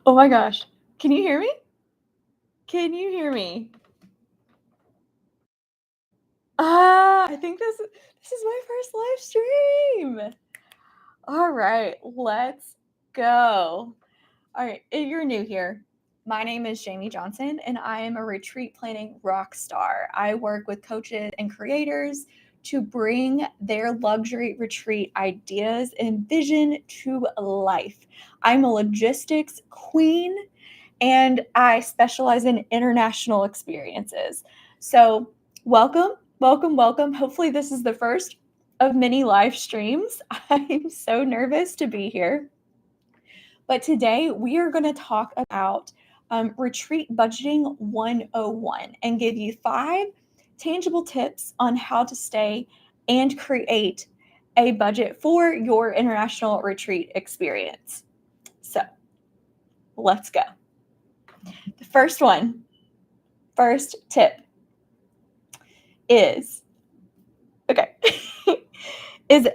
Oh my gosh. Can you hear me? Can you hear me? I think this is my first live stream. All right, let's go. All right, if you're new here, my name is Jamie Johnson, and I am a retreat planning rock star. I work with coaches and creators to bring their luxury retreat ideas and vision to life. I'm a logistics queen and I specialize in international experiences. So, welcome, welcome, welcome. Hopefully, this is the first of many live streams. I'm so nervous to be here. But today, we are going to talk about retreat budgeting 101 and give you 5 tangible tips on how to stay and create a budget for your international retreat experience. So, let's go. The first tip is okay is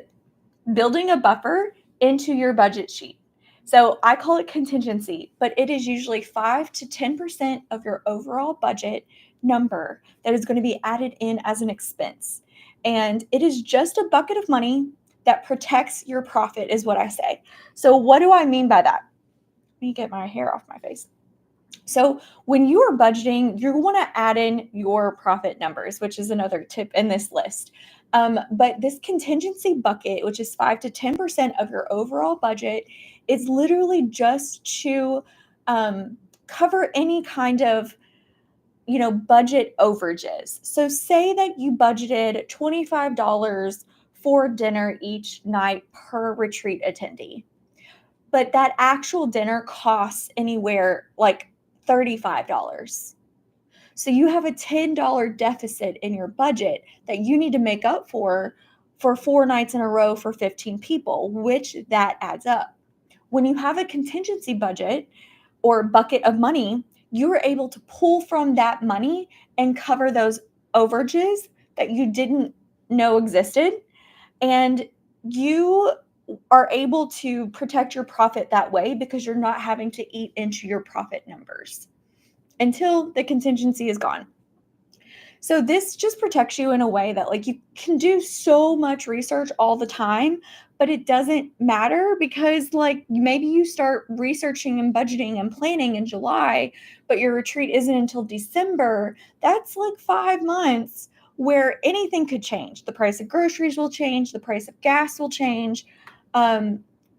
building a buffer into your budget sheet. So I call it contingency, but it is usually 5 to 10% of your overall budget number that is going to be added in as an expense. And it is just a bucket of money that protects your profit, is what I say. So what do I mean by that? Let me get my hair off my face. So when you are budgeting, you want to add in your profit numbers, which is another tip in this list. But this contingency bucket, which is 5 to 10% of your overall budget, is literally just to cover any kind of budget overages. So say that you budgeted $25 for dinner each night per retreat attendee, but that actual dinner costs anywhere like $35. So you have a $10 deficit in your budget that you need to make up for 4 nights in a row for 15 people, which that adds up. When you have a contingency budget or bucket of money, you are able to pull from that money and cover those overages that you didn't know existed. And you are able to protect your profit that way because you're not having to eat into your profit numbers until the contingency is gone. So this just protects you in a way that like you can do so much research all the time, but it doesn't matter because like maybe you start researching and budgeting and planning in July, but your retreat isn't until December. That's like 5 months where anything could change. The price of groceries will change, the price of gas will change.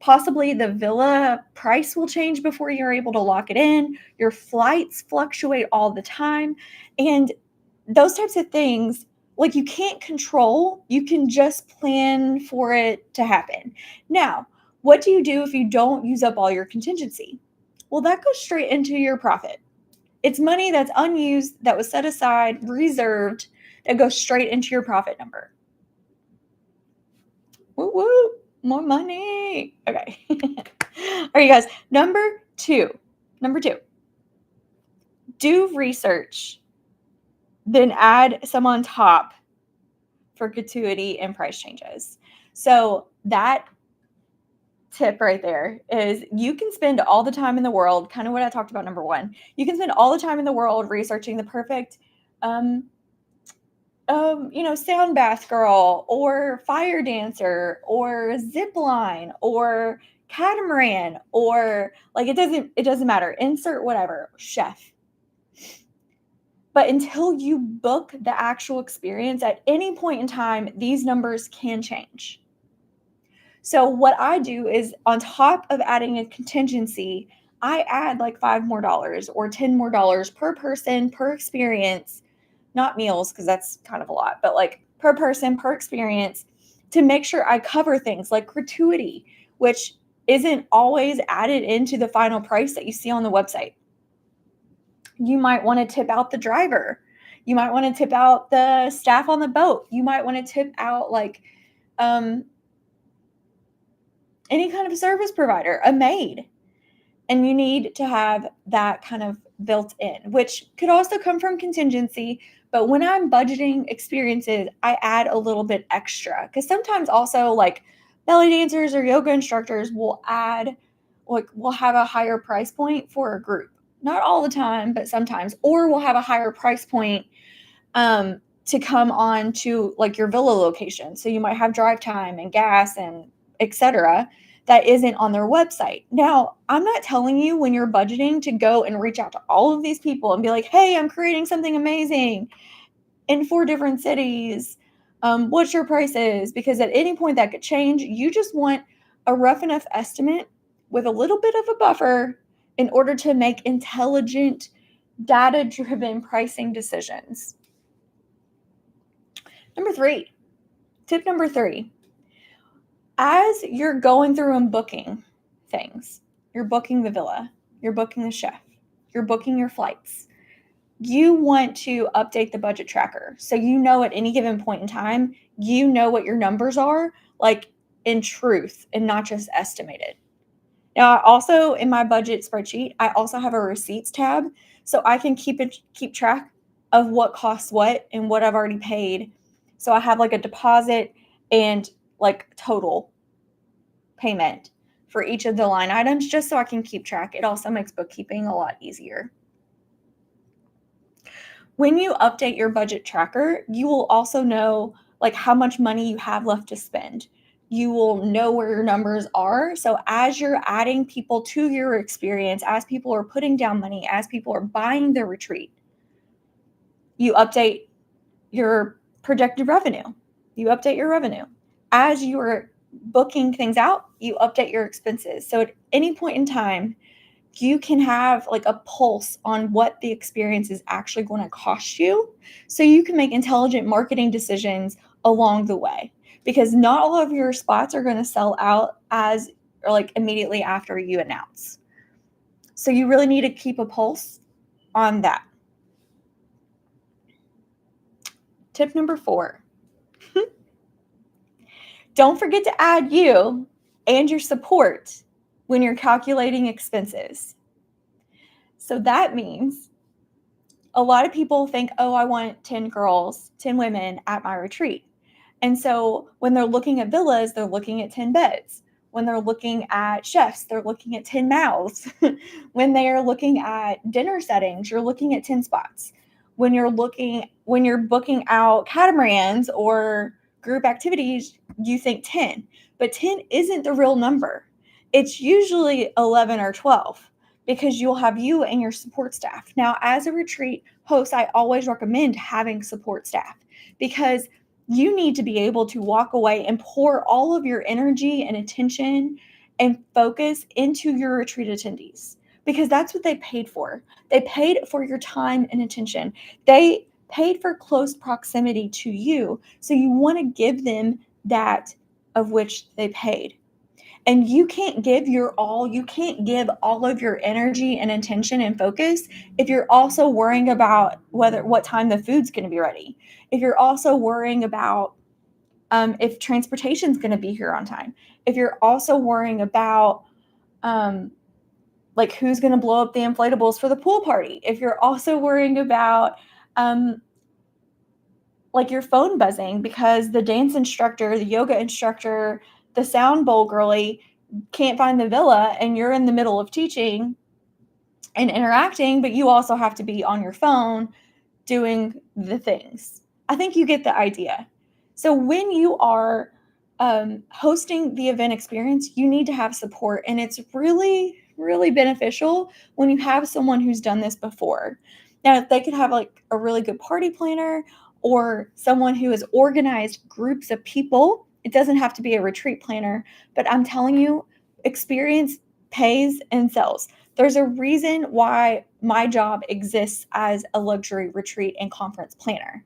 Possibly the villa price will change before you're able to lock it in. Your flights fluctuate all the time. And those types of things, like you can't control, you can just plan for it to happen. Now, what do you do if you don't use up all your contingency? Well, that goes straight into your profit. It's money that's unused, that was set aside, reserved, that goes straight into your profit number. Woo woo, more money. Okay. All right, you guys. Number two, do research, then add some on top for gratuity and price changes. So that tip right there is you can spend all the time in the world, kind of what I talked about number one. You can spend all the time in the world researching the perfect sound bath girl or fire dancer or zip line or catamaran or like it doesn't matter. Insert whatever, chef. But until you book the actual experience at any point in time, these numbers can change. So what I do is on top of adding a contingency, I add like $5 more or $10 more per person per experience, not meals because that's kind of a lot, but like per person per experience to make sure I cover things like gratuity, which isn't always added into the final price that you see on the website. You might want to tip out the driver. You might want to tip out the staff on the boat. You might want to tip out like any kind of service provider, a maid. And you need to have that kind of built in, which could also come from contingency. But when I'm budgeting experiences, I add a little bit extra because sometimes also like belly dancers or yoga instructors will add like we'll have a higher price point for a group. Not all the time, but sometimes. Or we'll have a higher price point to come on to like your villa location. So you might have drive time and gas and etc. that isn't on their website. Now, I'm not telling you when you're budgeting to go and reach out to all of these people and be like, hey, I'm creating something amazing in 4 different cities. What's your prices? Because at any point that could change. You just want a rough enough estimate with a little bit of a buffer in order to make intelligent, data-driven pricing decisions. Tip number 3, as you're going through and booking things, you're booking the villa, you're booking the chef, you're booking your flights, you want to update the budget tracker. So you know at any given point in time, you know what your numbers are, like in truth and not just estimated. Now, I also, in my budget spreadsheet, I also have a receipts tab so I can keep track of what costs what and what I've already paid. So I have like a deposit and like total payment for each of the line items just so I can keep track. It also makes bookkeeping a lot easier. When you update your budget tracker, you will also know like how much money you have left to spend. You will know where your numbers are. So as you're adding people to your experience, as people are putting down money, as people are buying their retreat, you update your projected revenue. You update your revenue. As you are booking things out, you update your expenses. So at any point in time, you can have like a pulse on what the experience is actually going to cost you so you can make intelligent marketing decisions along the way, because not all of your spots are going to sell out as or like immediately after you announce. So you really need to keep a pulse on that. Tip number 4. Don't forget to add you and your support when you're calculating expenses. So that means a lot of people think, oh, I want 10 girls, 10 women at my retreat. And so when they're looking at villas, they're looking at 10 beds. When they're looking at chefs, they're looking at 10 mouths. When they are looking at dinner settings, you're looking at 10 spots. When you're booking out catamarans or group activities, you think 10. But 10 isn't the real number. It's usually 11 or 12 because you'll have you and your support staff. Now, as a retreat host, I always recommend having support staff because you need to be able to walk away and pour all of your energy and attention and focus into your retreat attendees, because that's what they paid for. They paid for your time and attention. They paid for close proximity to you. So you want to give them that of which they paid. And you can't give your all, you can't give all of your energy and attention and focus if you're also worrying about what time the food's going to be ready. If you're also worrying about if transportation's going to be here on time. If you're also worrying about like who's going to blow up the inflatables for the pool party. If you're also worrying about like your phone buzzing because the dance instructor, the yoga instructor, the sound bowl girly can't find the villa and you're in the middle of teaching and interacting, but you also have to be on your phone doing the things. I think you get the idea. So when you are hosting the event experience, you need to have support. And it's really, really beneficial when you have someone who's done this before. Now, if they could have like a really good party planner or someone who has organized groups of people, it doesn't have to be a retreat planner, but I'm telling you, experience pays and sells. There's a reason why my job exists as a luxury retreat and conference planner,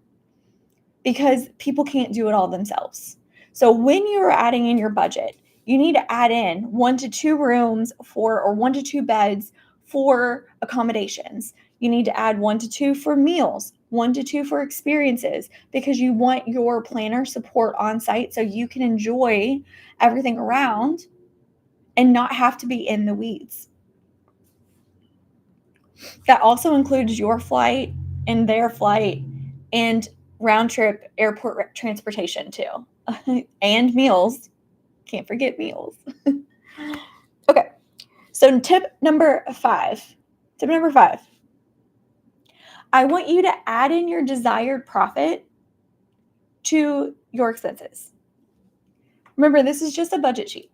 because people can't do it all themselves. So when you're adding in your budget, you need to add in 1 to 2 rooms or 1 to 2 beds for accommodations. You need to add 1 to 2 for meals, 1 to 2 for experiences, because you want your planner support on site so you can enjoy everything around and not have to be in the weeds. That also includes your flight and their flight and round trip airport transportation too. And meals. Can't forget meals. Okay. So tip number five, I want you to add in your desired profit to your expenses. Remember, this is just a budget sheet.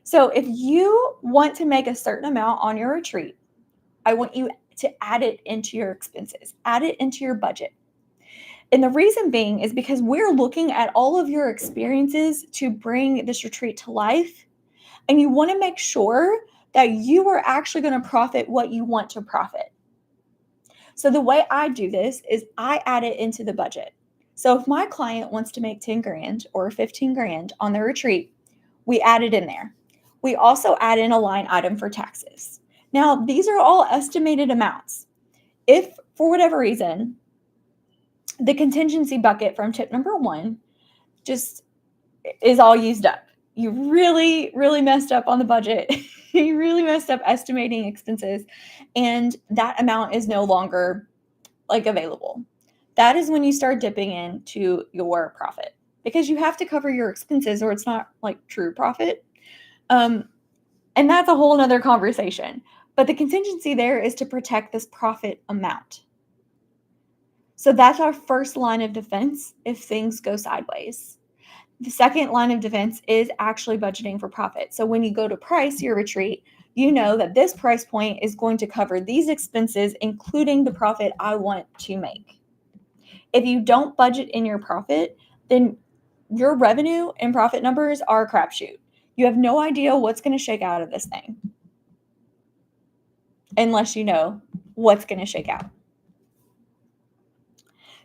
So if you want to make a certain amount on your retreat, I want you to add it into your expenses, add it into your budget. And the reason being is because we're looking at all of your experiences to bring this retreat to life. And you want to make sure that you are actually going to profit what you want to profit. So the way I do this is I add it into the budget. So if my client wants to make 10 grand or 15 grand on their retreat, we add it in there. We also add in a line item for taxes. Now, these are all estimated amounts. If for whatever reason, the contingency bucket from tip number 1 just is all used up, you really, really messed up on the budget. You really messed up estimating expenses, and that amount is no longer available. That is when you start dipping into your profit, because you have to cover your expenses or it's not true profit. And that's a whole nother conversation. But the contingency there is to protect this profit amount. So that's our first line of defense if things go sideways. The second line of defense is actually budgeting for profit. So when you go to price your retreat, you know that this price point is going to cover these expenses, including the profit I want to make. If you don't budget in your profit, then your revenue and profit numbers are a crapshoot. You have no idea what's going to shake out of this thing unless you know what's going to shake out.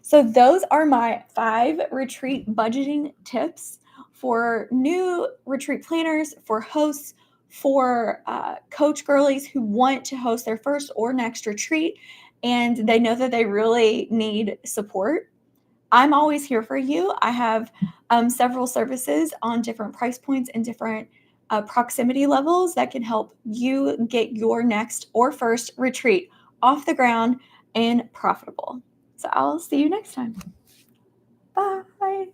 So those are my 5 retreat budgeting tips for new retreat planners, for hosts, for coach girlies who want to host their first or next retreat and they know that they really need support. I'm always here for you. I have several services on different price points and different proximity levels that can help you get your next or first retreat off the ground and profitable. So I'll see you next time. Bye.